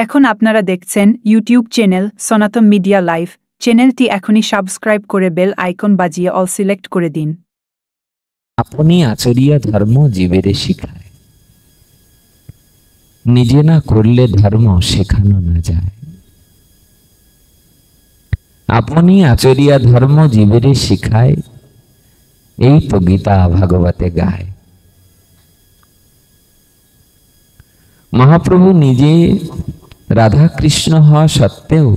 এখন আপনারা দেখছেন ইউটিউব চ্যানেল সনাতন মিডিয়া লাইভ। চ্যানেলটি এখনই সাবস্ক্রাইব করে বেল আইকন বাজিয়ে অল সিলেক্ট করে দিন। আপনি আচরিয়া ধর্ম জীবেরে শিখায়, নিজে না করলে ধর্ম শেখানো না যায়। আপনি আচরিয়া ধর্ম জীবেরে শিখায়, এই তো গীতা ভাগবতে গায়। মহাপ্রভু নিজে রাধা কৃষ্ণ হওয়া সত্ত্বেও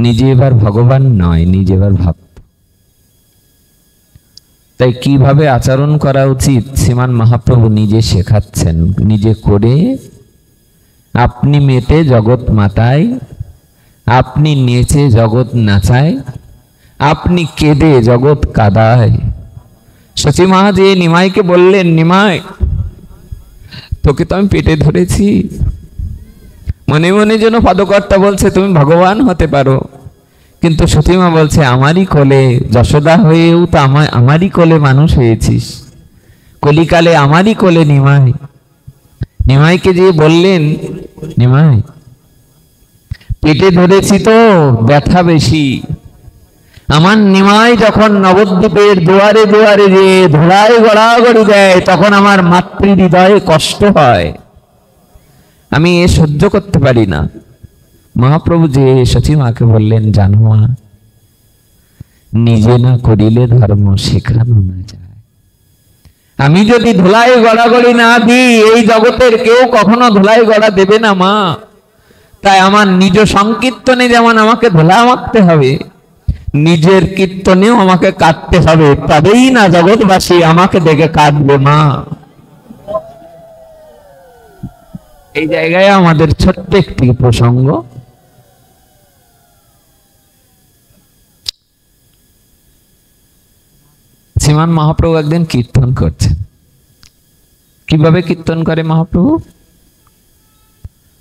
নিজে এবার ভগবান নয়, নিজে এবার ভক্ত। তাই কিভাবে আচরণ করা উচিত শ্রীমান মহাপ্রভু নিজে শেখাচ্ছেন। নিজে করে আপনি মেতে জগৎ মাতায়, আপনি নেচে জগৎ নাচায়, আপনি কেঁদে জগৎ কাদায়। সচি মহাজি নিমাইকে বললেন, নিমাই তোকে তো আমি পেটে ধরেছি, মনে মনে যেন পদকর্তা বলছে তুমি ভগবান হতে পারো, কিন্তু সতীমা বলছে আমারই কোলে যশোদা হয়েও তো আমারই কোলে মানুষ হয়েছিস, কলিকালে আমারই কোলে নিমাই। নিমাইকে যে বললেন, নিমাই পেটে ধরেছি তো ব্যথা বেশি। আমার নিমাই যখন নবদ্বীপের দুয়ারে দুয়ারে যে ধরায় গড়াগড়ি দেয়, তখন আমার মাতৃ হৃদয়ে কষ্ট হয়, আমি এ সহ্য করতে পারি না। মহাপ্রভু যে সচিমাকে বললেন, জানো মা, নিজে না করিলে ধর্ম শেখানো না যায়। আমি যদি ধুলাই গড়াগড়ি না দিই, এই জগতের কেউ কখনো ধুলাই গড়া দেবে না মা। তাই আমার নিজ সংকীর্তনে যেমন আমাকে ধুলা মাখতে হবে, নিজের কীর্তনেও আমাকে কাটতে হবে, তবেই না জগৎবাসী আমাকে দেখে কাটবে মা। এই জায়গায় আমাদের ছোট্ট একটি প্রসঙ্গ। শ্রীমান মহাপ্রভু একদিন কীর্তন করছেন। কিভাবে কীর্তন করে মহাপ্রভু?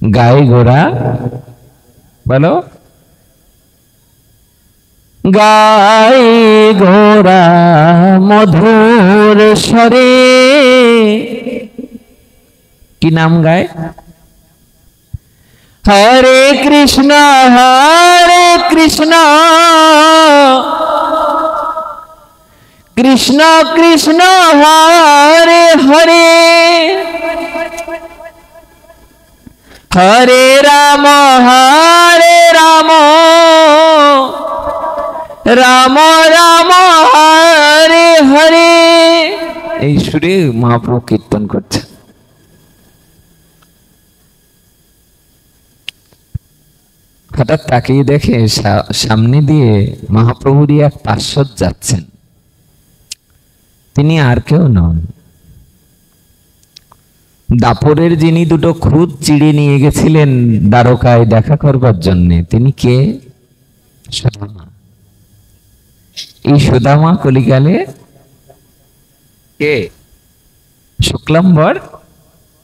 গায়ে ঘোড়া, বলো, গায়ে ঘোড়া মধুর স্বরে। কি নাম গায়? হরে কৃষ্ণ কৃষ্ণ কৃষ্ণ হরে হরে, হরে রাম রাম রাম হরে হরে। এই সুরে মহাপ্রভু কীর্তন করছে। হঠাৎ তাকিয়ে দেখে সামনে দিয়ে মহাপ্রভুরই এক পার্শ্বদ যাচ্ছেন। তিনি আর কেউ নন, দাপরের যিনি দুটো ক্রুদ চিড়ে নিয়ে গেছিলেন দ্বারকায় দেখা করবার জন্যে, তিনি কে? সুদামা। এই সুদামা কলিকালে কে? শুক্লাম্বর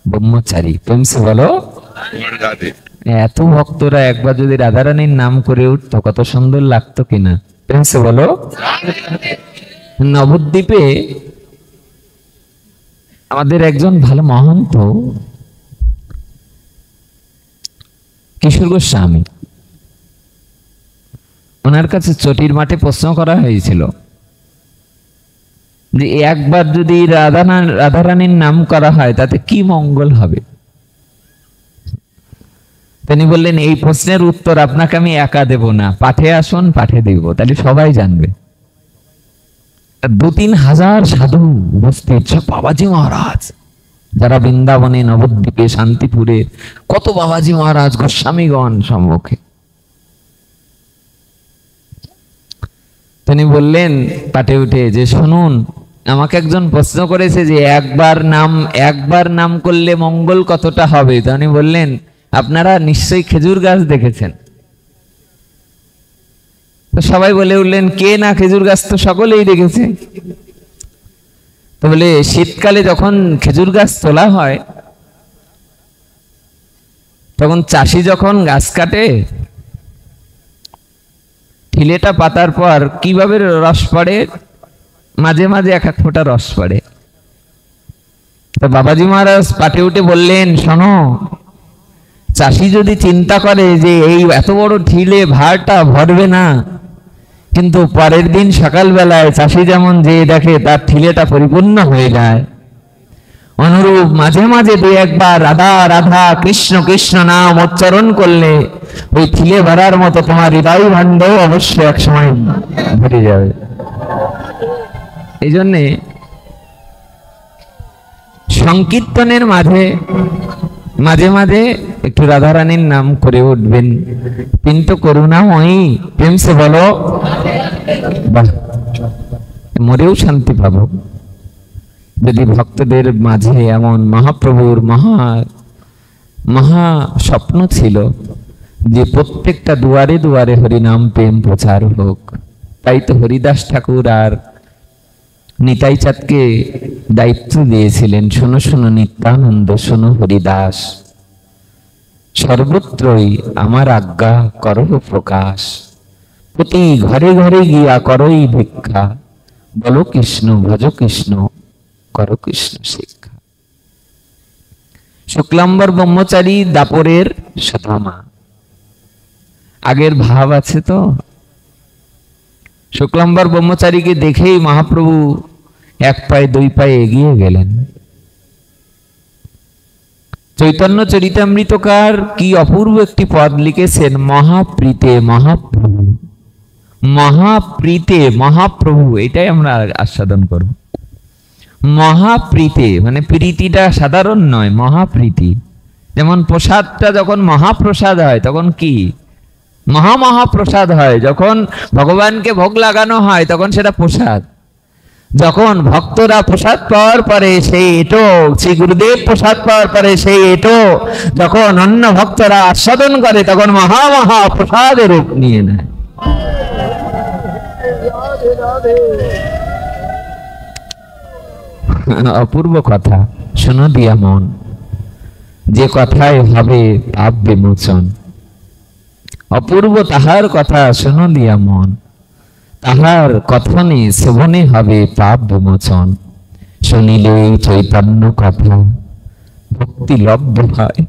ব্রহ্মচারী। প্রেমসে বলো। এত ভক্তরা একবার যদি রাধারানীর নাম করে উঠতো কত সুন্দর লাগতো কিনা। প্রেমসে বলো। নবদ্বীপে আমাদের একজন ভালো মহন্ত কিশোর গোস্বামী, ওনার কাছে চটির মাঠে প্রশ্ন করা হয়েছিল যে একবার যদি রাধারানীর নাম করা হয় তাতে কি মঙ্গল হবে। তিনি বললেন, এই প্রশ্নের উত্তর আপনাকে আমি একা দেব না, পাঠে আসুন, পাঠে দিব, তাহলে সবাই জানবে। 2-3 হাজার সাধু উপস্থিত, সব বাবাজি মহারাজ, যারা বৃন্দাবনে, নবদ্বীপে, শান্তিপুরে কত বাবাজি মহারাজ গোস্বামীগণ সম্মুখে। তিনি বললেন পাঠে উঠে যে, শুনুন, আমাকে একজন প্রশ্ন করেছে যে একবার নাম করলে মঙ্গল কতটা হবে। তিনি বললেন, আপনারা নিশ্চয়ই খেজুর গাছ দেখেছেন। তো সবাই বলে উঠলেন, কে না খেজুর গাছ তো সকলেই দেখেছে। তো বলে, শীতকালে যখন খেজুর গাছ তোলা হয়, তখন চাষি যখন গাছ কাটে, ঠিলেটা পাতার পর কিভাবে রস পড়ে, মাঝে মাঝে এক এক ফোঁটা রস পড়ে। তো বাবাজি মহারাজ পাঠে উঠে বললেন, শোনো, চাষি যদি চিন্তা করে যে এই এত বড় ঠিলে ভারটা ভরবে না, কিন্তু পরের দিন সকালবেলায় চাষি যেমন যে দেখে তার ঠিলেটা পরিপূর্ণ হয়ে যায়, অনুরূপ মাঝে মাঝে দুই একবার রাধা রাধা কৃষ্ণ কৃষ্ণ নাম উচ্চারণ করলে ওই ঠিলে ভরার মতো তোমার হৃদয় ভাণ্ড অবশ্যই এক সময় ভরে যাবে। এই জন্যে সংকীর্তনের মাঝে মাঝে মাঝে একটু রাধারানীর নাম করে উঠবেন, কিন্তু করুণাময়ী প্রেম সে বলো, বাহ, মরেও শান্তি পাবো। যদি ভক্তদের মাঝে এমন মহাপ্রভুর মহা স্বপ্ন ছিল যে প্রত্যেকটা দুয়ারে দুয়ারে হরিনাম প্রেম প্রচার হোক, তাই তো হরিদাস ঠাকুর আর নিতাই চাঁদকে দায়িত্ব দিয়েছিলেন, শোনো শোনো নিত্যানন্দ, শোনো হরিদাস, সর্বত্রই আমার আজ্ঞা করহ প্রকাশ, প্রতি ঘরে ঘরে গিয়া করই ভিক্ষা, বলো কৃষ্ণ ভজ কৃষ্ণ করো কৃষ্ণ শিক্ষা। শুক্লাম্বর ব্রহ্মচারী দাপরের সুদামা, আগের ভাব আছে তো। শুক্লাম্বর ব্রহ্মচারীকে দেখেই মহাপ্রভু এক পায়ে দুই পায়ে এগিয়ে গেলেন। চৈতন্য চরিতামৃতকার কি অপূর্ব একটি পদ লিখেছেন, মহাপ্রীতে মহাপ্রভু, মহাপ্রীতে মহাপ্রভু, এটাই আমরা আস্বাদন করব। মহাপ্রীতে মানে প্রীতিটা সাধারণ নয়, মহাপ্রীতি। যেমন প্রসাদটা যখন মহাপ্রসাদ হয় তখন কি মহাপ্রসাদ হয়, যখন ভগবানকে ভোগ লাগানো হয় তখন সেটা প্রসাদ। যখন ভক্তরা প্রসাদ পাওয়ার পরে সেই এটো, শ্রী গুরুদেব প্রসাদ পাওয়ার পরে সেই এটো যখন অন্য ভক্তরা আস্বাদন করে তখন মহা প্রসাদের রূপ নিয়ে নেয়। অপূর্ব কথা, শোনো দিয়া মন, যে কথায় হবে পাপ বিমোচন। অপূর্ব তাহার কথা, শোনো দিয়া মন, তাহার কথনে শ্রবণে হবে পাপ বিমোচন। শুনিলে চৈতন্য কথা ভক্তি লব্ধ হয়,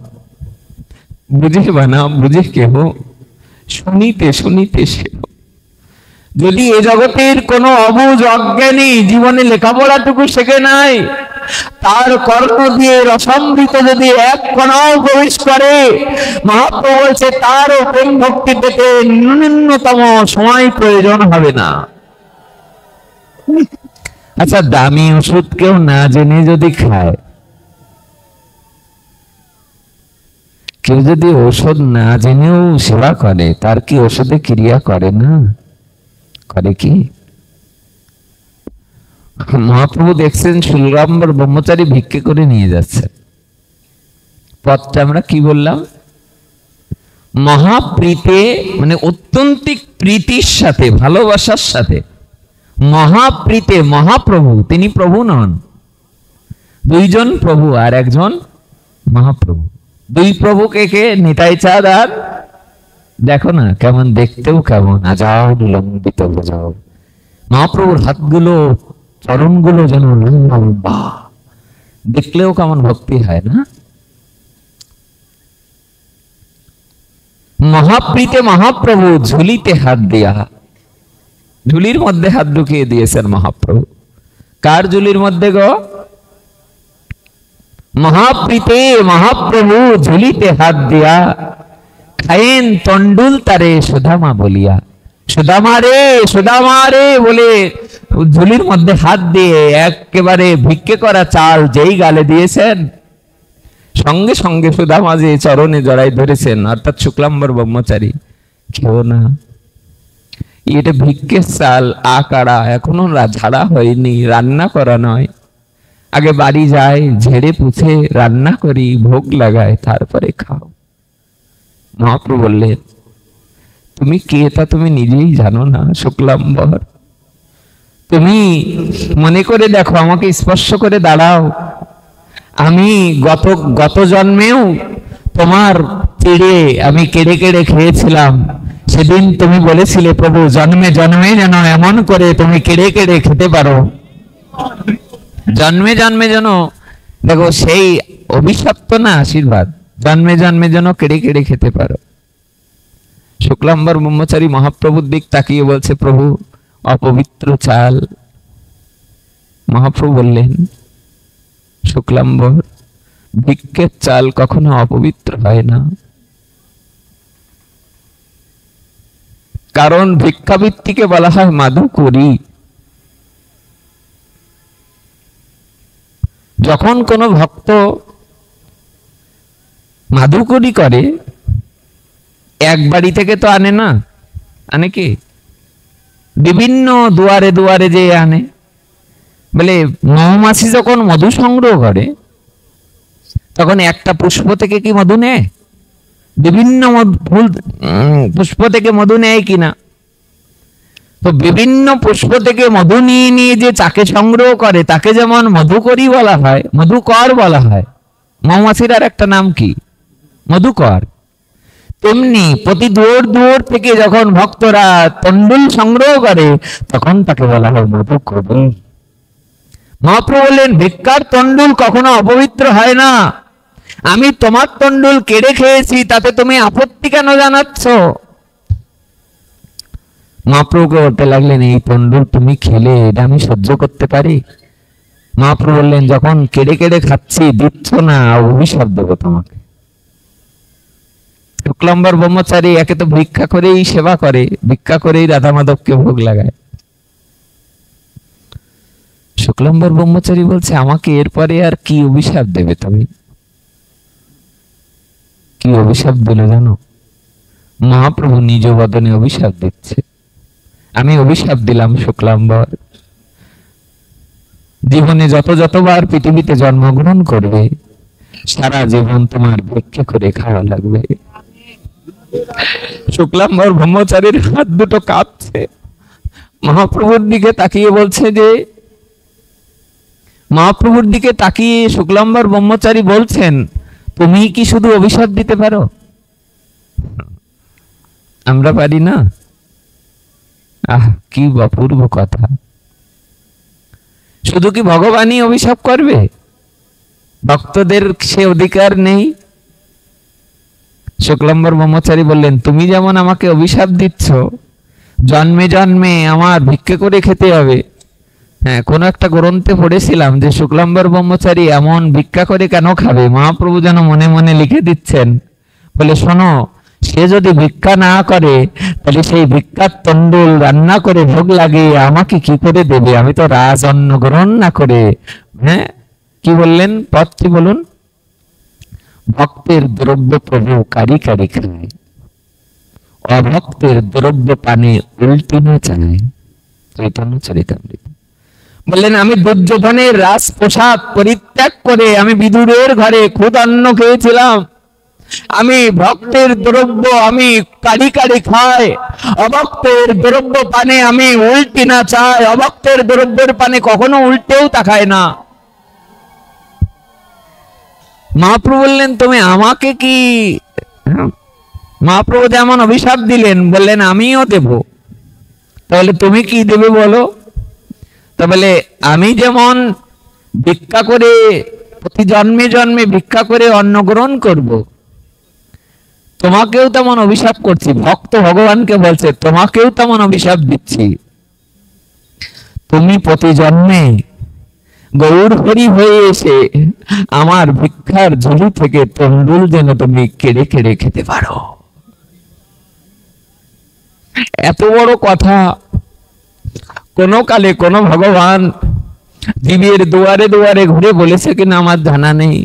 বুঝে বানা বুঝে কেহ, শুনিতে শুনিতে সেহ। যদি এ জগতের কোনো অবুঝ অজ্ঞানী জীবনে লেখাপড়াটুকু শেখে নাই, তার কর্ণ দিয়ে রসামৃত যদি এক কণাও প্রবেশ করে, মহাপ্রভু বলছে তারও প্রেম ভক্তি পেতে ন্যূনতম সময় প্রয়োজন হবে না। আচ্ছা, দামি ওষুধ কেউ না জেনে যদি খায়, কেউ যদি ওষুধ না জেনেও সেবা করে, তার কি ওষুধে ক্রিয়া করে না? করে কি? মহাপ্রভু দেখছেন শুক্লাম্বর ব্রহ্মচারী ভিক্ষে করে নিয়ে যাচ্ছে, পথটা আমরা কি বললাম, মহাপ্রীতে মানে অত্যন্তিক প্রীতির সাথে, ভালোবাসার সাথে। মহাপ্রীতে মহাপ্রভু, তিনি প্রভু নন, দুইজন প্রভু আর একজন মহাপ্রভু। দুই প্রভুকে কে? নিতাই চাঁদ আর দেখো না কেমন দেখতেও, কেমন আজাদ লম্বিত বোঝাও। মহাপ্রভুর হাতগুলো চরণগুলো যেন লম্বা, দেখলেও কেমন ভক্তি হয় না? মহাপ্রীতে মহাপ্রভু ঝুলিতে হাত দিয়া, ঝুলির মধ্যে হাত ঢুকিয়ে দিয়েছেন মহাপ্রভু। কার ঝুলির মধ্যে গো? মহাপ্রীতে মহাপ্রভু ঝুলিতে হাত দিয়া, খায়েন তন্ডুল তারে সুদামা বলিয়া। সুদামা রে সুদামা রে বলে ঝুলির মধ্যে হাত দিয়ে একেবারে ভিক্ষে করা চাল যেই গালে দিয়েছেন, সঙ্গে সঙ্গে সুদামা যে চরণে জড়াই ধরেছেন, অর্থাৎ শুক্লাম্বর ব্রহ্মচারী, খেও না, এটা ভিক্ষের চাল, আকাড়া, এখনো ঝাড়া হয়নি, রান্না করা নয়, আগে বাড়ি যায়, ঝেড়ে পুছে রান্না করি, ভোগ লাগায়, তারপরে খাও। মহাপ্রভু বললেন, তুমি কে তা তুমি নিজেই জানো না শুক্লাম্বর, তুমি মনে করে দেখো, আমাকে স্পর্শ করে দাঁড়াও, আমি গত জন্মেও তোমার চিড়ে আমি কেড়ে কেড়ে খেয়েছিলাম। সেদিন তুমি বলেছিলে প্রভু জন্মে জন্মে যেন এমন করে তুমি কেড়ে কেড়ে খেতে পারো, জন্মে জন্মে যেন। দেখো সেই অভিশপ্ত না আশীর্বাদ, জন্মে জন্মে যেন কেড়ে কেড়ে খেতে পারো। শুক্লাম্বর ব্রহ্মচারী মহাপ্রভুর দিক তাকিয়ে বলছে, প্রভু অপবিত্র চাল। মহাপ্রভু বললেন, শুক্লাম্বর, ভিক্ষের চাল কখনো অপবিত্র হয় না, কারণ ভিক্ষাবৃত্তিকে বলা হয় মাধুকরী। যখন কোনো ভক্ত মাধুকরী করে, এক বাড়ি থেকে তো আনে না, আনে কি বিভিন্ন দুয়ারে দুয়ারে যে আনে। বলে মৌমাছি যখন মধু সংগ্রহ করে তখন একটা পুষ্প থেকে কি মধু নেয়? বিভিন্ন ফুল পুষ্প থেকে মধু নেয় কিনা? তো বিভিন্ন পুষ্প থেকে মধু নিয়ে নিয়ে যে চাকে সংগ্রহ করে তাকে যেমন মধুকরী বলা হয়, মধুকর বলা হয়। মৌমাছির আর একটা নাম কি? মধুকর। তেমনি প্রতি দূর দূর থেকে যখন ভক্তরা তন্ডুল সংগ্রহ করে তখন তাকে বলা হয় মধুকরী। মহাপ্রভু বললেন, ভিক্ষার তন্ডুল কখনো অপবিত্র হয় না। আমি তোমার তন্ডুল কেড়ে খেয়েছি, তাতে তুমি আপত্তি কেন জানাচ্ছ? মহাপ্রভুকে বলতে লাগলেন, এই তন্ডুল তুমি খেলে এটা আমি সহ্য করতে পারি? মহাপ্রভু বললেন, যখন কেড়ে কেড়ে খাচ্ছি দিচ্ছ না, অভিশাপ দেবো তোমাকে। শুক্লাম্বর ব্রহ্মচারী একে তো ভিক্ষা করেই সেবা করে, ভিক্ষা করেই রাধা মাধবকে ভোগ লাগায়। শুক্লাম্বর ব্রহ্মচারী বলছে, আমাকে এরপরে আর কি অভিশাপ দেবে তুমি? কি অভিশাপ দিল জানো? মহাপ্রভু নিজ বদনে অভিশাপ দিচ্ছে। আমি অভিশাপ দিলাম শুক্লাম্বর, জীবনে যতবার পৃথিবীতে জন্মগ্রহণ করবে সারা জীবন তোমার ভিক্ষা করে খাওয়া লাগবে। শুক্লাম্বর ব্রহ্মচারীর হাত দুটো কাঁপছে। মহাপ্রভুর দিকে তাকিয়ে বলছে যে, মহাপ্রভুর দিকে তাকিয়ে শুক্লাম্বর ব্রহ্মচারী বলছেন, তুমি কি শুধু অভিশাপ দিতে পারো? আমরা পারি না? আহ, কি অপূর্ব কথা! শুধু কি ভগবানই অভিশাপ করবে? ভক্তদের সে অধিকার নেই? শুক্লাম্বর ব্রহ্মচারী বললেন, তুমি যেমন আমাকে অভিশাপ দিচ্ছ, জন্মে জন্মে আমার ভিক্ষে করে খেতে হবে। হ্যাঁ, কোন একটা গ্রন্থে পড়েছিলাম যে শুক্লাম্বর ব্রহ্মচারী এমন ভিক্ষা করে কেন খাবে। মহাপ্রভু যেন মনে মনে লিখে দিচ্ছেন, বলে শোনো, সে যদি ভিক্ষা না করে তাহলে সেই ভিক্ষার তন্ডুল রান্না করে ভোগ লাগিয়ে আমাকে কি করে দেবে? আমি তো রাজ অন্ন গ্রহণ না করে। হ্যাঁ, কি বললেন? পথটি বলুন। ভক্তের দ্রব্য প্রভু কারি কারি খায়, অভক্তের দ্রব্য পানে উল্টি না চায়। চৈতন্য চরিতামৃত। বললেন, আমি দুর্যোধনের রাজ পোশাক পরিত্যাগ করে আমি বিদুরের ঘরে খুদ অন্ন খেয়েছিলাম। আমি ভক্তের দ্রব্য আমি কারি কারি খাই, অভক্তের দ্রব্য পানে আমি উল্টি না চাই। অভক্তের দ্রব্যের পানে কখনো উল্টেও তাকায় না। মহাপ্রভু বললেন, তুমি আমাকে কি? মহাপ্রভু যেমন অভিশাপ দিলেন, বললেন আমিও দেব। তাহলে তুমি কি দেবে বলো? তা বলে, আমি যেমন ভিক্ষা করে প্রতি জন্মে জন্মে ভিক্ষা করে অন্ন গ্রহণ করব, তোমাকেও তেমন অভিশাপ করছি। ভক্ত ভগবানকে বলছে, তোমাকেও তেমন অভিশাপ দিচ্ছি। তুমি প্রতি জন্মে গৌর হরি হয়ে এসে আমার ভিক্ষার ঝুলি থেকে তন্ডুল যেন তুমি কেড়ে কেড়ে খেতে পারো। এত বড় কথা কোন কালে কোন ভগবান জীবের দুয়ারে দুয়ারে ঘুরে বলেছে কিনা আমার জানা নেই।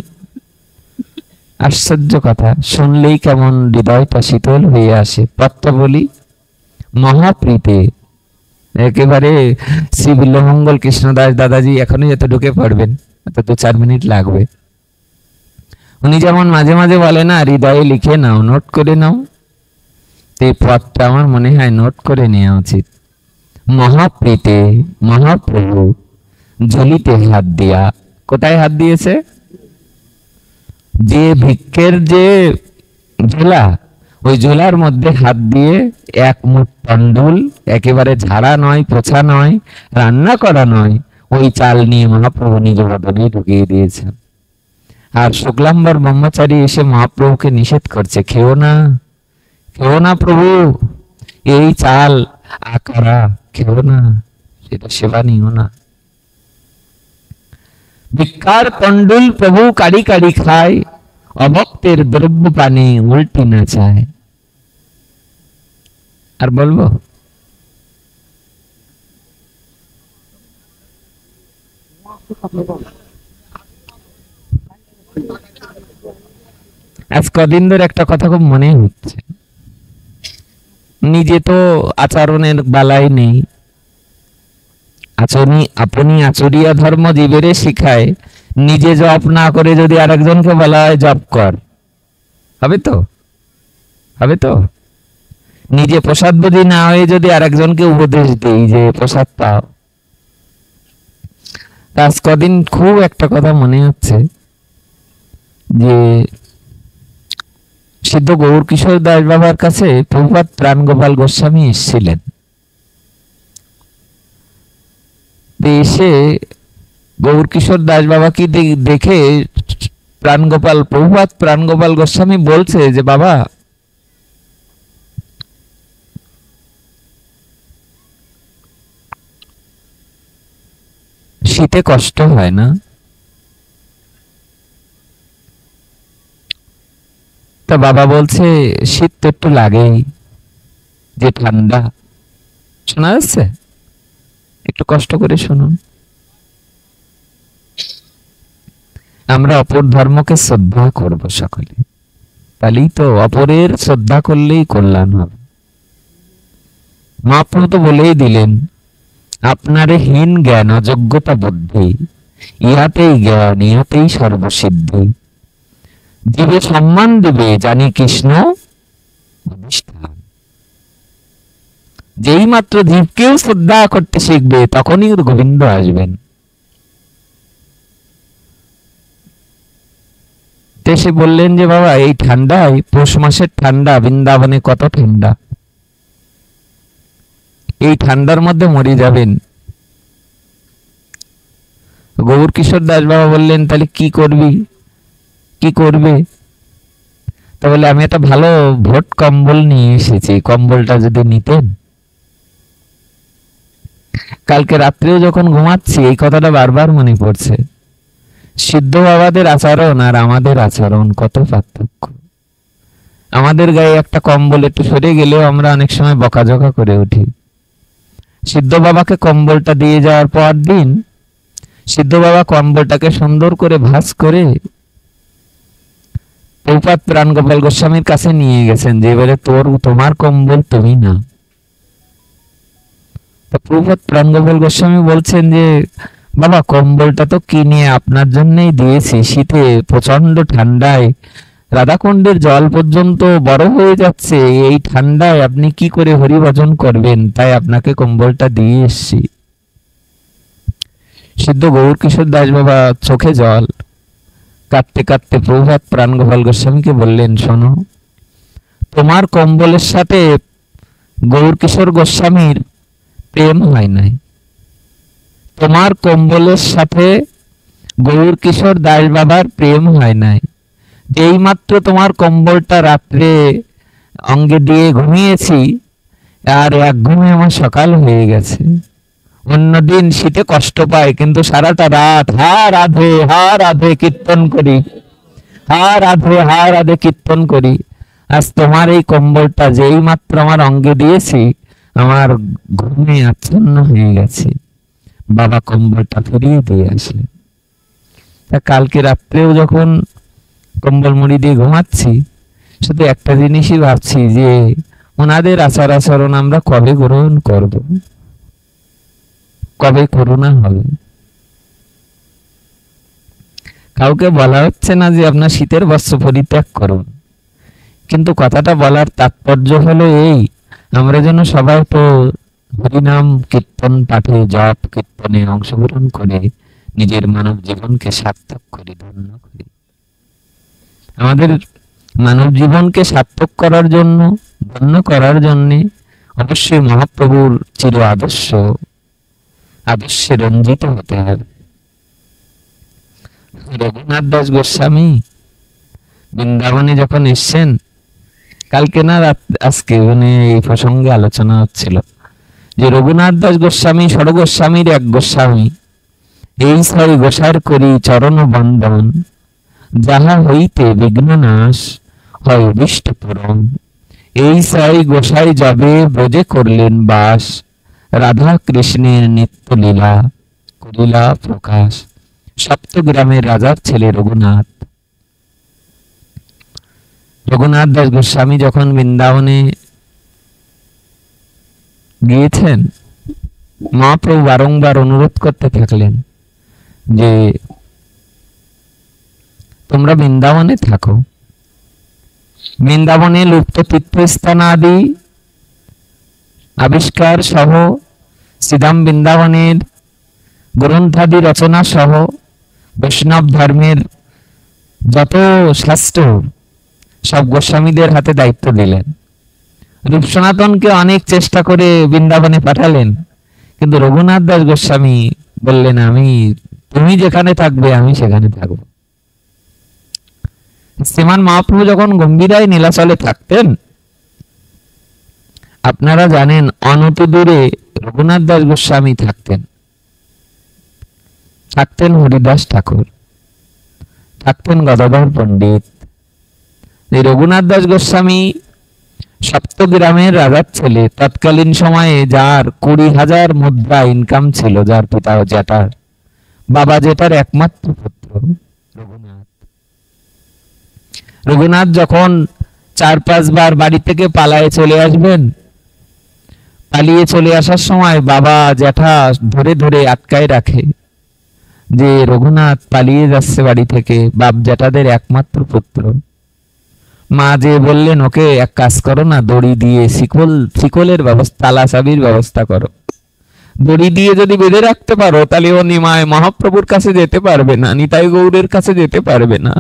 আশ্চর্য কথা, শুনলেই কেমন হৃদয়টা শীতল হয়ে আসে। পথটা বলি, মহাপ্রীতে একেবারে শ্রী বিল্লমঙ্গল কৃষ্ণদাস দাদাজি এখনই যত ঢুকে পড়বেন, তো 2-4 মিনিট লাগবে। উনি যেমন মাঝে মাঝে বলে না, হৃদয়ে লিখে নাও, নোট করে নাও। এই পথটা আমার মনে হয় নোট করে নেওয়া উচিত। মহাপ্রীতে মহাপ্রভু ঝুলিতে হাত দিয়া, কোথায় হাত দিয়েছে? যে ভিক্ষের যে ঝোলা, ওই ঝোলার মধ্যে হাত দিয়ে এক মুঠ তন্ডুল, একেবারে ঝাড়া নয়, পোছা নয়, রান্না করা নয়, ওই চাল নিয়ে মহাপ্রভু নিজ বদনে ঢুকিয়ে দিয়েছেন। আর শুক্লাম্বর ব্রহ্মচারী এসে মহাপ্রভুকে নিষেধ করছে, খেও না প্রভু, এই চাল আকারা খেও না, সেটা সেবা নিও না। ভিক্ষার কন্ডুল প্রভু কাড়ি কাড়ি খায়, অভক্তের দ্রব্য পানে উল্টি না চায়। আর বলবো? আজ কদিন ধরে একটা কথা খুব মনে হচ্ছে, নিজে তো আচরণের বালাই নেই, আপনি আচরিয়া ধর্ম জীবেরে শিখায়, নিজে জপ না করে যদি আরেকজনকে বলা হয় জপ কর, হবে তো? নিজে প্রসাদবোধী না হয়ে যদি আরেকজনকে উপদেশ দেই যে প্রসাদ পাও। আজ কদিন খুব একটা কথা মনে হচ্ছে যে সিদ্ধ গৌর কিশোর দাস বাবার কাছে প্রভুপাদ প্রাণগোপাল গোস্বামী এসেছিলেন। এসে গৌর কিশোর দাস বাবাকে দেখে প্রভুপাদ প্রাণগোপাল গোস্বামী বলছে যে বাবা, শীতে কষ্ট হয় না? তা বাবা বলছে শীত তো একটু লাগেই, যে ঠান্ডা। শোনা যাচ্ছে? একটু কষ্ট করে শুনুন। আমরা অপর ধর্মকে শ্রদ্ধা করব সকলে, তাহলেই তো, অপরের শ্রদ্ধা করলেই কল্যাণ হবে। মহাপ্রভু তো বলেই দিলেন, আপনারে হীন জ্ঞান অযোগ্যতা বুদ্ধি, ইহাতেই জ্ঞান ইহাতেই সর্বসিদ্ধি। জীবে সম্মান দিবে জানি কৃষ্ণ অধিষ্ঠান। যেই মাত্র জীবকেও শ্রদ্ধা করতে শিখবে তখনই গোবিন্দ আসবেন। সে বললেন যে বাবা, এই ঠান্ডায়, পৌষ মাসের ঠান্ডা, বৃন্দাবনে কত ঠান্ডা, এই ঠান্ডার মধ্যে মরে যাবেন। গৌর কিশোর দাস বাবা বললেন, তাহলে কি করবে? তা বলে, আমি একটা ভালো ভোট কম্বল নিয়ে এসেছি, কম্বলটা যদি নিতেন। কালকে রাত্রেও যখন ঘুমাচ্ছি এই কথাটা বারবার মনে পড়ছে। সিদ্ধ বাবাদের আচরণ আর আমাদের আচরণ কত পার্থক্য। আমাদের গায়ে একটা কম্বল একটু সরে গেলেও আমরা অনেক সময় বকাঝকা করে উঠি। সিদ্ধ বাবাকে কম্বলটা দিয়ে যাওয়ার পর দিন সিদ্ধ বাবা কম্বলটাকে সুন্দর করে ভাঁজ করে প্রভুপাদ প্রাণগোপাল গোস্বামীর কাছে নিয়ে গেছেন, যে এবারে তোমার কম্বল তুমি না। প্রভুপাদ প্রাণগোপাল গোস্বামী বলছেন যে বাবা, কম্বলটা তো কিনে আপনার জন্যই দিয়েছি, শীতে প্রচন্ড ঠান্ডায় রাধাকুণ্ডের জল পর্যন্ত বরফ হয়ে যাচ্ছে, এই ঠান্ডায় আপনি কি করে হরিভজন করবেন, তাই আপনাকে কম্বলটা দিয়ে এসছি। সিদ্ধ গৌর কিশোর দাস বাবা চোখে জল, কাঁদতে কাঁদতে প্রভুপাদ প্রাণগোপাল গোস্বামীকে বললেন, শোনো, তোমার কম্বলের সাথে গৌর কিশোর গোস্বামীর প্রেম হয় নাই, তোমার কম্বলের সাথে গৌর কিশোর দাস বাবার প্রেম হয় নাই। যেই মাত্র তোমার কম্বলটা রাত্রে অঙ্গে দিয়ে ঘুমিয়েছি, আর এক ঘুমে আমার সকাল হয়ে গেছে। অন্যদিন শীতে কষ্ট পায়, কিন্তু সারাটা রাত হা রাধে কীর্তন করি, হা রাধে কীর্তন করি। আজ তোমার এই কম্বলটা যেই মাত্র আমার অঙ্গে দিয়েছি, আমার ঘুমে আচ্ছন্ন হয়ে গেছে। বাবা কম্বলটা ফিরিয়ে দিয়ে আসলেন। তা কালকে রাত্রেও যখন কম্বল মুড়ি দিয়ে ঘুমাচ্ছি, শুধু একটা জিনিসই ভাবছি যে ওনাদের আচার আচরণ আমরা কবে গ্রহণ করব, কবে করোনা হবে। কাউকে বলা হচ্ছে না যে আপনার শীতের বস্ত্র পরিত্যাগ করুন, কিন্তু কথাটা বলার তাৎপর্য হলো এই, আমরা যেন সবাই তো হরিনাম কীর্তন পাঠে, জপ কীর্তনে অংশগ্রহণ করে নিজের মানব জীবনকে সার্থক করি, ধন্য করি। আমাদের মানব জীবনকে সার্থক করার জন্য, ধন্য করার জন্য অবশ্যই মহাপ্রভুর চির আদর্শে রঞ্জিত হতে হবে। রঘুনাথ দাস গোস্বামী বৃন্দাবনে যখন এসছেন, কালকে না আজকে মানে এই প্রসঙ্গে আলোচনা হচ্ছিল যে রঘুনাথ দাস গোস্বামী ষড়গোস্বামীর এক গোস্বামী, এই ছয় গোসার করি চরণ বন্দন, যাহা হইতে বিঘ্ন নাশ হয় অভীষ্ট পূরণ। এই ছয় গোসাই যাবে ব্রজে করলেন বাস, রাধা কৃষ্ণের নিত্য লীলা করিলা প্রকাশ। সপ্তগ্রামের রাজার ছেলে রঘুনাথ। রঘুনাথ দাস গোস্বামী যখন বৃন্দাবনে গিয়েছেন, মহাপ্রভু বারংবার অনুরোধ করতে থাকলেন যে তোমরা বৃন্দাবনে থাকো। বৃন্দাবনে লুপ্ত তীর্থস্থান আদি আবিষ্কার সহ, শ্রীধাম বৃন্দাবনের গ্রন্থাদি রচনা সহ, বৈষ্ণব ধর্মের যত শাস্ত্র সব গোস্বামীদের হাতে দায়িত্ব দিলেন। রূপ সনাতনকে অনেক চেষ্টা করে বৃন্দাবনে পাঠালেন, কিন্তু রঘুনাথ দাস গোস্বামী বললেন তুমি যেখানে থাকবে আমি সেখানে থাকব। শ্রীমান মহাপ্রভু যখন গম্ভীরায় নীলাচলে থাকতেন, আপনারা জানেন অনত দূরে রঘুনাথ দাস গোস্বামী থাকতেন হরিদাস ঠাকুর, থাকতেন গদাধর পণ্ডিত। এই রঘুনাথ দাস গোস্বামী সপ্তগ্রামের রাজার ছেলে, তৎকালীন সময়ে যার 20,000 মুদ্রা ইনকাম ছিল, যার পিতা জেঠার বাবা জেঠার একমাত্র পুত্র রঘুনাথ। রঘুনাথ যখন 4-5 বার বাড়ি থেকে পালায়ে চলে আসবেন, পালিয়ে চলে আসার সময় বাবা জ্যাঠা ধরে ধরে আটকায় রাখে যে রঘুনাথ পালিয়ে যাচ্ছে বাড়ি থেকে, বাপ জ্যাঠাদের একমাত্র পুত্র। মা যে বললেন ওকে এক কাজ করো না, দড়ি দিয়ে শিকলের ব্যবস্থা, তালা চাবির ব্যবস্থা করো। দড়ি দিয়ে যদি বেঁধে রাখতে পারো তাহলে ও নিমায় মহাপ্রভুর কাছে যেতে পারবে না, নিতাই গৌরের কাছে যেতে পারবে না।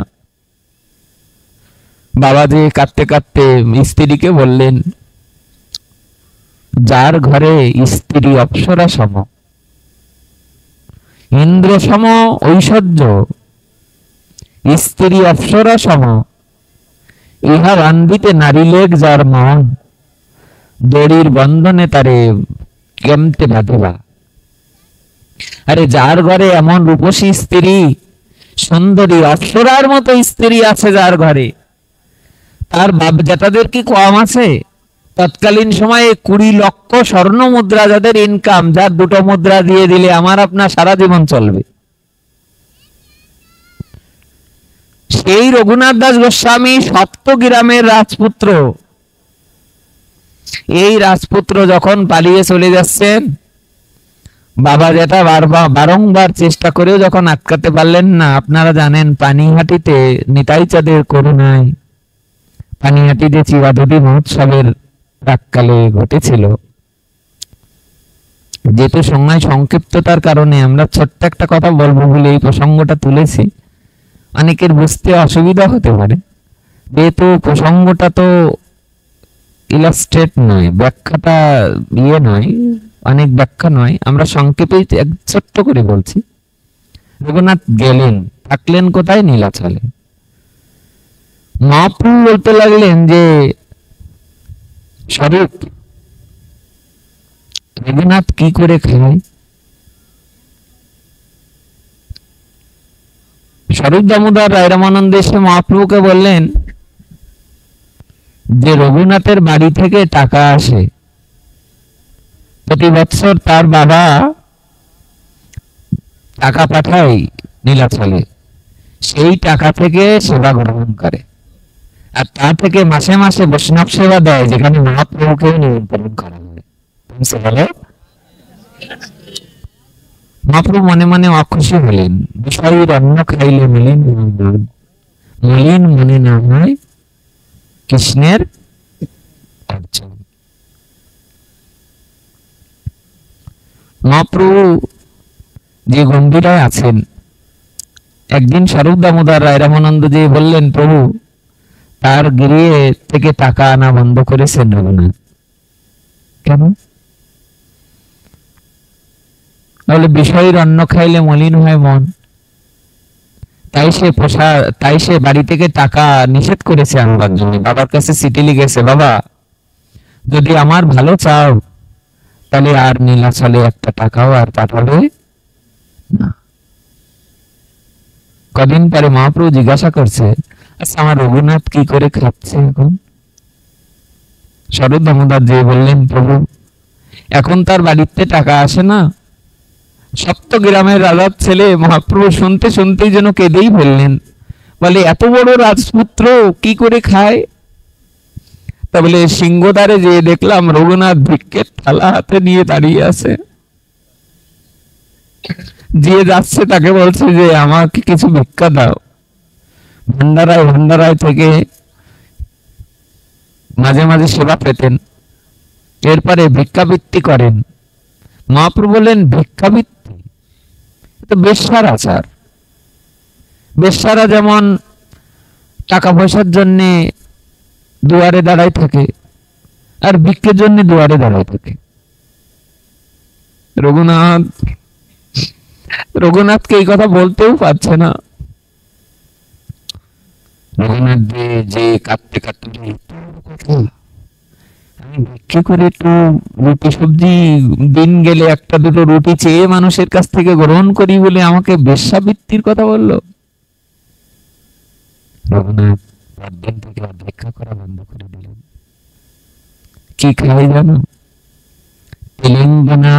বাবা যে কাঁদতে কাঁদতে স্ত্রীকে বললেন, যার ঘরে স্ত্রী অপ্সরা সম, ইন্দ্র সম ঐশ্বর্য, স্ত্রী অপ্সরা সম, ইহা বান্ধিতে নারী লেগ যার মন, দড়ির বন্ধনে তারে কেমতে বাঁধিবা। আরে যার ঘরে এমন রূপসী স্ত্রী, সুন্দরী অপ্সরার মতো স্ত্রী আছে যার ঘরে, তার বাপ জ্যাঠাদের কি কম আছে? তৎকালীন সময়ে 20 লক্ষ স্বর্ণ মুদ্রা যাদের ইনকাম, যার 2টো মুদ্রা দিয়ে দিলে আমার আপনার সারা জীবন চলবে। সেই রঘুনাথ দাস গোস্বামী সপ্তগ্রামের রাজপুত্র। এই রাজপুত্র যখন পালিয়ে চলে যাচ্ছেন, বাবা জ্যাঠা বারংবার চেষ্টা করেও যখন আটকাতে পারলেন না, আপনারা জানেন পানিহাটিতে নিতাই চাঁদের করুণায়, পানিহাটিতে চিরাধুতি মহোৎসবের প্রাককালে ঘটেছিল। যেহেতু সময় সংক্ষিপ্ততার কারণে আমরা ছোট্ট একটা কথা বলবো বলে এই প্রসঙ্গটা তুলেছি, অনেকের বুঝতে অসুবিধা হতে পারে, যেহেতু প্রসঙ্গটা তো ইলাস্ট্রেট নয়, ব্যাখ্যাটা নয়, অনেক ব্যাখ্যা নয়, আমরা সংক্ষেপে ছোট্ট করে বলছি। রঘুনাথ গেলেন, থাকলেন কোথায়? নীলাচলে। মহাপ্রভু বলতে লাগলেন যে স্বরূপ, রঘুনাথ কি করে খায়? স্বরূপ দামোদর রায় রামানন্দ এসে মহাপ্রভুকে বললেন যে রঘুনাথের বাড়ি থেকে টাকা আসে, প্রতি বছর তার বাবা টাকা পাঠায় নীলাচলে, সেই টাকা থেকে সেবা গ্রহণ করে, আর তা থেকে মাসে মাসে বৈষ্ণব সেবা দেয়, যেখানে মহাপ্রভুকে নিমন্ত্রণ করা হয়। মহাপ্রভু মনে মনে অখুশি হলেন, বিষয়ের অন্ন খাইলে মলিন মলিন মনে না হয় কৃষ্ণের অর্জন। মহাপ্রভু যে গম্ভীরায় আছেন, একদিন স্বরূপ দামোদর রায় রামানন্দ যে বললেন, প্রভু তার গৃহে থেকে টাকা আনা বন্ধ করেছেন রঘুনাথ। কেন? তাহলে বিষয়ের অন্ন খাইলে মলিন হয় মন, তাই সে বাড়ি থেকে টাকা নিষেধ করেছে আনবার জন্য। বাবার কাছে চিঠি লিখেছে, বাবা যদি আমার ভালো চাও তাহলে আর নীলাচলে একটা টাকাও আর পাঠাবে না। কদিন পরে মহাপ্রভু জিজ্ঞাসা করছে, আচ্ছা আমার রঘুনাথ কি করে খাচ্ছে এখন? শরৎ দামোদর যে বললেন, প্রভু এখন তার বাড়িতে টাকা আসে না। সপ্তগ্রামের রাজার ছেলে মহাপ্রভু শুনতে শুনতেই যেন কেঁদেই ফেললেন, বলে এত বড় রাজপুত্র কি করে খায়? তা বলে সিংহদ্বারে যে দেখলাম রঘুনাথ ভিক্ষের থালা হাতে নিয়ে দাঁড়িয়ে আছে। যে যাচ্ছে তাকে বলছে যে আমাকে কিছু ভিক্ষা দাও। ভান্ডারায় থেকে মাঝে মাঝে সেবা পেতেন, এরপরে ভিক্ষাবৃত্তি করেন। মহাপ্রভু বললেন, ভিক্ষাবৃত্তি তো বেশ্যার আচার। বেশ্যারা যেমন টাকা পয়সার জন্য দুয়ারে দাঁড়ায় থাকে, আর ভিক্ষের জন্য দুয়ারে দাঁড়ায় থাকে। রঘুনাথকে এই কথা বলতেও পারছে না। রঘুনাথ যে কাঁদতে কাঁদতে, আমি ভিক্ষে করে একটু রুটি সবজি দিন গেলে একটা দুটো রুটি চেয়ে মানুষের কাছ থেকে গ্রহণ করি বলে আমাকে বেশ্যাবৃত্তির কথা বললো। রঘুনাথ দিন থেকে ভিক্ষা করা বন্ধ করে দিলেন। কি খাই জানো? তেলেঙ্গানা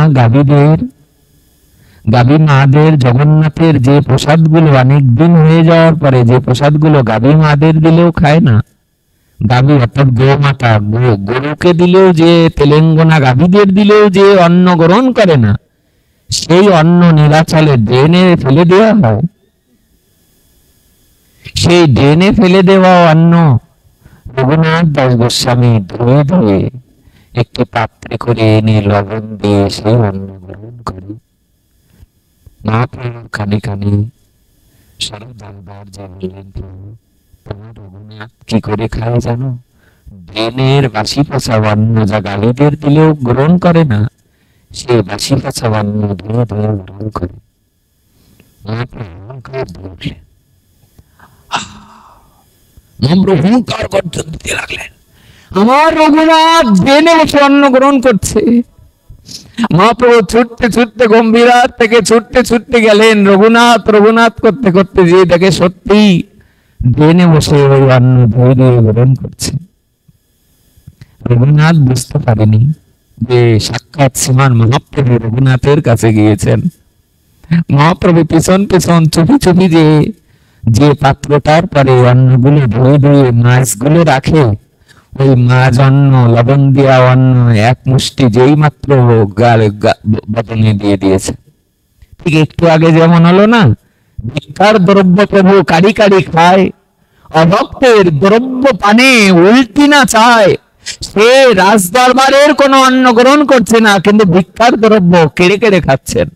গাভী মাদের জগন্নাথের যে প্রসাদ গুলো অনেক দিন হয়ে যাওয়ার পরে যে প্রসাদ গুলো গাভী মাদের দিলেও খায় না, গাভী অর্থাৎ গোমাতা গরুকে দিলেও যে, তেলেঙ্গানা গাভীদের দিলেও যে অন্ন গ্রহণ করে না, সেই অন্ন নীলাচলে ড্রেনে ফেলে দেওয়া হয়। সেই ড্রেনে ফেলে দেওয়া অন্ন রঘুনাথ দাস গোস্বামী ধুয়ে ধুয়ে একটি পাত্রে করে এনে লবণ দিয়ে সেই অন্ন গ্রহণ করে। মহাপ্রভুর কানে কানে শরৎ দামোদর যে বললেন, তোমার রঘুনাথ কি করে খায় জানো? ড্রেনের বাসি পচা অন্ন যা গাভীদের দিলেও গ্রহণ করে না, সে বাসি পচা অন্ন ধুয়ে ধুয়ে গ্রহণ করে। মহাপ্রভু হুঙ্কার গর্জন দিতে লাগলেন, আমার রঘুনাথ ড্রেনে বসে অন্ন গ্রহণ করছে। মহাপ্রভু ছুটতে ছুটতে গম্ভীরার থেকে ছুটতে গেলেন। রঘুনাথ করতে করতে যে দেখে সত্যি ড্রেনে বসে ওই অন্ন ধুয়ে ধুয়ে গ্রহণ করছে। রঘুনাথ বুঝতে পারেনি যে সাক্ষাৎ শ্রীমান মহাপ্রভু রঘুনাথের কাছে গিয়েছেন। মহাপ্রভু পিছন পিছন চুপি যে পাত্রটার পরে অন্নগুলো ধুয়ে ধুয়ে মাছগুলো রাখে, ওই মাছ অন্ন লবণ দেওয়া অন্ন এক মুষ্টি যেই মাত্র বদনে দিয়ে দিয়েছে। ঠিক একটু আগে যেমন হলো না, ভিক্ষার দ্রব্য প্রভু কাড়ি কাড়ি খায়, অভক্তের দ্রব্য পানে উল্টি না চায়। সে রাজদরবারের কোনো অন্ন গ্রহণ করছে না, কিন্তু ভিক্ষার দ্রব্য কেড়ে কেড়ে খাচ্ছেন।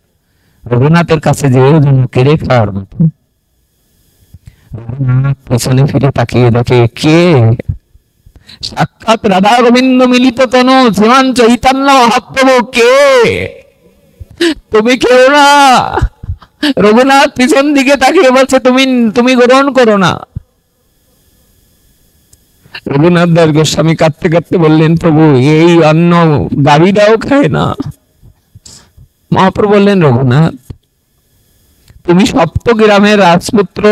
রঘুনাথের কাছে যেও যেন কেড়ে খাওয়ার মতো। রঘুনাথ পেছনে ফিরে তাকিয়ে দেখে, কে? সাক্ষাৎ রাধা গোবিন্দ মিলিত তনু শ্রীমান চৈতন্য মহাপ্রভু। কে? তুমি কেউ না। রঘুনাথ পিছন দিকে তাকিয়ে বলছে, তুমি গ্রহণ করো না। রঘুনাথ দাস গোস্বামী কাঁদতে কাঁদতে বললেন, প্রভু এই অন্ন গাভীরাও খায় না। মহাপ্রভু বললেন, রঘুনাথ তুমি সপ্তগ্রামের রাজপুত্র,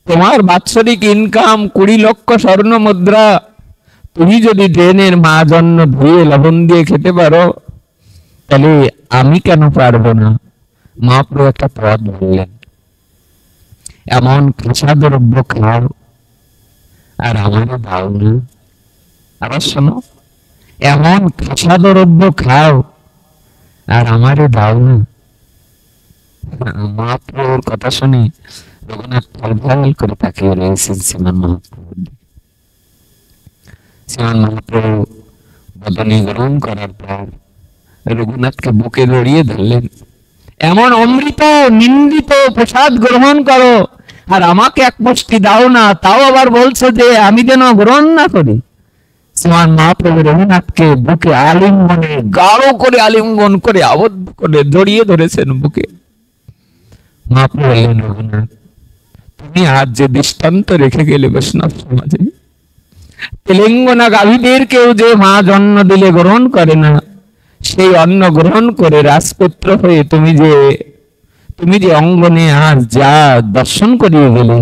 তোমার বাৎসরিক ইনকাম 20 লক্ষ স্বর্ণ মুদ্রা। তুমি যদি ড্রেনের মাছ অন্ন ধুয়ে লবণ দিয়ে খেতে পারো, তাহলে আমি কেন পারবো না? মহাপ্রভু একটা পদ বললেন, এমন কাঁচা দ্রব্য খাও আর আমারও দাও না। আবার শোনো, এমন কাঁচা দ্রব্য খাও আর আমারও দাও না। মহাপ্রভুর কথা শুনে রঘুনাথ ফল করে তাকিয়ে রয়েছেন শ্রীমান মহাপ্রভু। শ্রীমান মহাপ্রভু বদনে গ্রহণ করার পর রঘুনাথকে বুকে জড়িয়ে ধরলেন, এমন অমৃত নিন্দিত প্রসাদ গ্রহণ করো আর আমাকে এক মুষ্টি দাও না, তাও আবার বলছো যে আমি যেন গ্রহণ না করি। শ্রীমান মহাপ্রভু রঘুনাথকে বুকে আলিঙ্গনে গাঢ় করে আলিঙ্গন করে আবদ্ধ করে জড়িয়ে ধরেছেন বুকে। মহাপ্রভু বললেন, রঘুনাথ তুমি আজ যে দৃষ্টান্ত রেখে গেলে বৈষ্ণব সমাজে, তেলেঙ্গানা গাভীদের কেউ যে মা জন্ম দিলে গ্রহণ করে না, সেই অন্ন গ্রহণ করে রাজপুত্র হয়ে তুমি যে অঙ্গনে আজ যা দর্শন করিয়ে গেলে,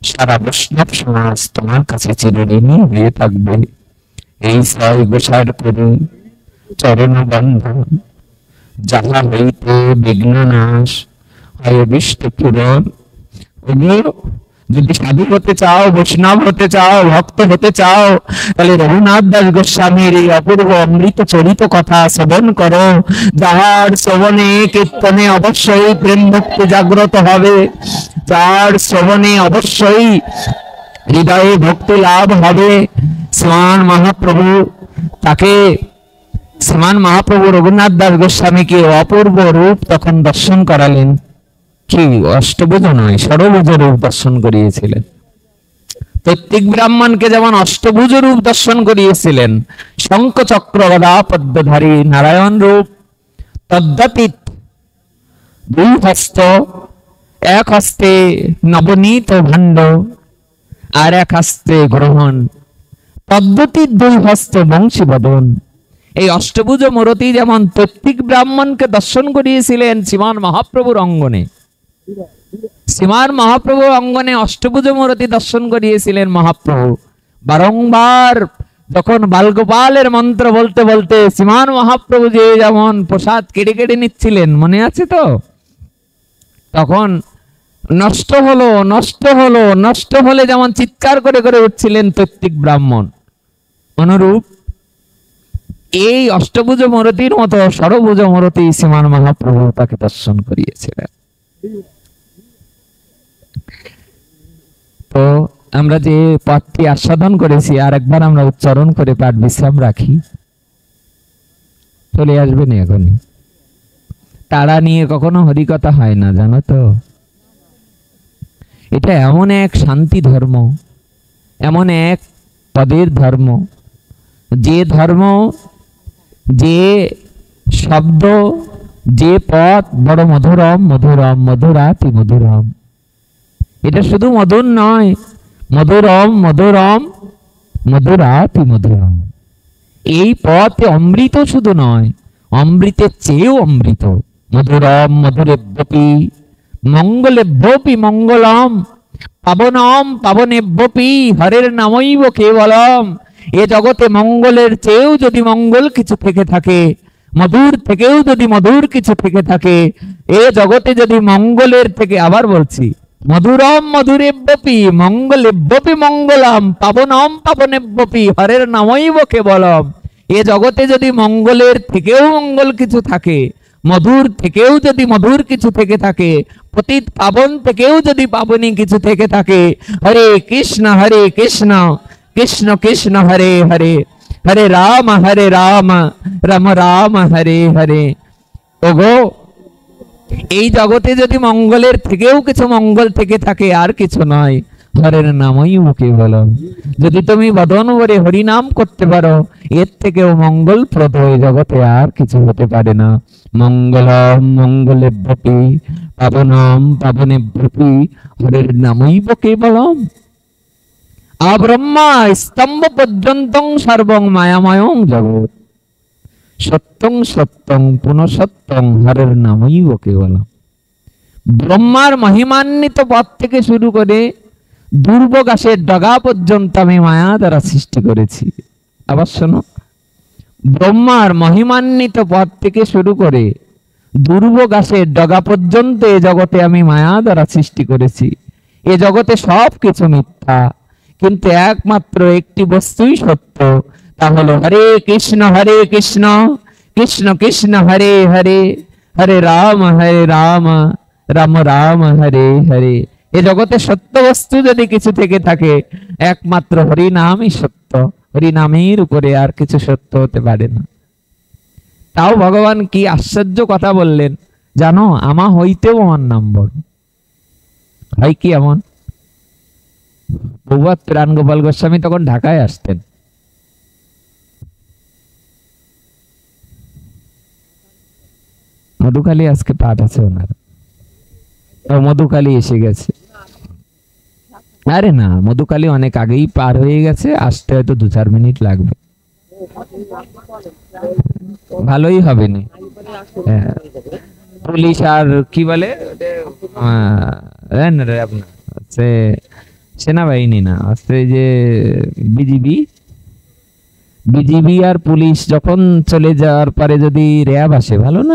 সারা বৈষ্ণব সমাজ তোমার কাছে চিরঋণী হয়ে থাকবে। এই ছয় গোসার করে চরণ বন্ধন, যাহা হইতে বিঘ্ন নাশ হয় অভীষ্ট পূরণ। যদি সাধু হতে চাও, বৈষ্ণব হতে চাও, ভক্ত হতে চাও, তাহলে রঘুনাথ দাস গোস্বামীর এই অপূর্ব অমৃত চরিত কথা শ্রবণ করো, যাহার শ্রবণে কীর্তনে অবশ্যই প্রেম ভক্তি জাগ্রত হবে, যার শ্রবণে অবশ্যই হৃদয়ে ভক্তি লাভ হবে। শ্রীমান মহাপ্রভু রঘুনাথ দাস গোস্বামীকে অপূর্ব রূপ তখন দর্শন করালেন। কি অষ্টভুজ নয়, ষড়ভুজ রূপ দর্শন করিয়েছিলেন। প্রত্যেক ব্রাহ্মণকে যেমন অষ্টভুজ রূপ দর্শন করিয়েছিলেন, শঙ্খ চক্র গদা পদ্মধারী নারায়ণ রূপ, তদ্যাতীত দুই হস্ত, এক হস্তে নবনীত ভাণ্ড আর এক হস্তে গ্রহণ, পদ্ধতির দুই হস্ত বংশী বদন। এই অষ্টভুজ মূরতি যেমন প্রত্যেক ব্রাহ্মণকে দর্শন করিয়েছিলেন শ্রীমান মহাপ্রভুর অঙ্গনে, শ্রীমান মহাপ্রভুর অঙ্গনে অষ্টভুজ মূরতি দর্শন করিয়েছিলেন মহাপ্রভু। বারংবার যখন বালগোপালের মন্ত্র বলতে বলতে শ্রীমান মহাপ্রভু যে যেমন প্রসাদ কেড়ে কেড়ে নিচ্ছিলেন, মনে আছে তো, তখন নষ্ট হলো নষ্ট হলো নষ্ট হলে যেমন চিৎকার করে করে উঠছিলেন প্রত্যেক ব্রাহ্মণ, অনুরূপ এই অষ্টভুজ মূরতির মতো ষড়ভুজ মূরতি শ্রীমান মহাপ্রভু তাকে দর্শন করিয়েছিলেন। তো আমরা যে পাঠটি আস্বাদন করেছি, আর একবার আমরা উচ্চারণ করে পাঠ বিশ্রাম রাখি। চলে আসবেন এখনই। তারা নিয়ে কখনো হরিকথা হয় না, জানো তো। এটা এমন এক শান্তি ধর্ম, এমন এক পদের ধর্ম, যে ধর্ম, যে শব্দ, যে পদ বড় মধুরম মধুরম মধুরাতি মধুরম। এটা শুধু মধুর নয়, মধুরম মধুরম মধুরাতি মধুরম। এই পথ অমৃত শুধু নয়, অমৃতের চেয়েও অমৃত। মধুরম মধুরেভ্যপি মঙ্গলেভ্যপি মঙ্গলম, পাবনম পাবনেভ্যপি হরের নামৈব কেবলম। এ জগতে মঙ্গলের চেয়েও যদি মঙ্গল কিছু থেকে থাকে, মধুর থেকেও যদি মধুর কিছু থেকে থাকে, এ জগতে যদি মঙ্গলের থেকে, আবার বলছি, মধুরম মধুরেভ্যপি মঙ্গলেভ্যপি মঙ্গলম, পাবনম পাবনেভ্যপি হরের নামৈব কেবলম। এ জগতে যদি মঙ্গলের থেকেও মঙ্গল কিছু থাকে, মধুর থেকেও যদি মধুর কিছু থেকে থাকে, পতিত পাবন থেকেও যদি পাবনী কিছু থেকে থাকে, হরে কৃষ্ণ কৃষ্ণ কৃষ্ণ হরে হরে, হরে রাম রাম রাম হরে হরে। ওগো, এই জগতে যদি মঙ্গলের থেকেও কিছু মঙ্গল থেকে থাকে, আর কিছু নয়, হরের নামই মুখে বলো। যদি তুমি বদন ভরে হরি নাম করতে পারো, এর থেকেও মঙ্গলপ্রদ এই জগতে আর কিছু হতে পারে না। মঙ্গলম মঙ্গলেভ্যপি পাবনম পাবনেভ্যপি হরের নামই কেবলম। আব্রহ্মা স্তম্ভ পর্যন্তং সর্বং মায়াময়ং জগৎ, সত্যং সত্যং পুনঃসত্যং হরের নামই কেবলম। ব্রহ্মার মহিমান্বিত পথ থেকে শুরু করে দুর্ব গাছের ডগা পর্যন্ত আমি মায়া দ্বারা সৃষ্টি করেছি। আবার শোনো, ব্রহ্মার মহিমান্বিত পথ থেকে শুরু করে দুর্ব গাছের ডগা পর্যন্ত এ জগতে আমি মায়া দ্বারা সৃষ্টি করেছি। এ জগতে সব কিছু মিথ্যা, কিন্তু একমাত্র একটি বস্তুই সত্য, তা হলো হরে কৃষ্ণ কৃষ্ণ কৃষ্ণ হরে হরে, হরে রাম রাম রাম হরে হরে। এ জগতে সত্য বস্তু যদি কিছু থেকে থাকে, একমাত্র হরি নামই সত্য। হরি নামের উপরে আর কিছু সত্য হতে পারে না। তাও ভগবান কি আশ্চর্য কথা বললেন জানো, আমা হইতেও আমার নাম বড়। হয় কি এমন? প্রভুপাদ প্রাণ গোপাল গোস্বামী তখন ঢাকায় আসতেন। মধুখালী আজকে পাঠ আছে ওনার। মধুকালী এসে গেছে। আরে না, মধুকালী অনেক আগেই পার হয়ে গেছে, আসতে হয়তো 2-4 মিনিট লাগবে। ভালোই হবে না। হ্যাঁ, পুলিশ আর কি বলে আপনার হচ্ছে সেনাবাহিনী না, হচ্ছে যে বিজিবি আর পুলিশ যখন চলে যাওয়ার পরে যদি র্যাব আসে, ভালো না?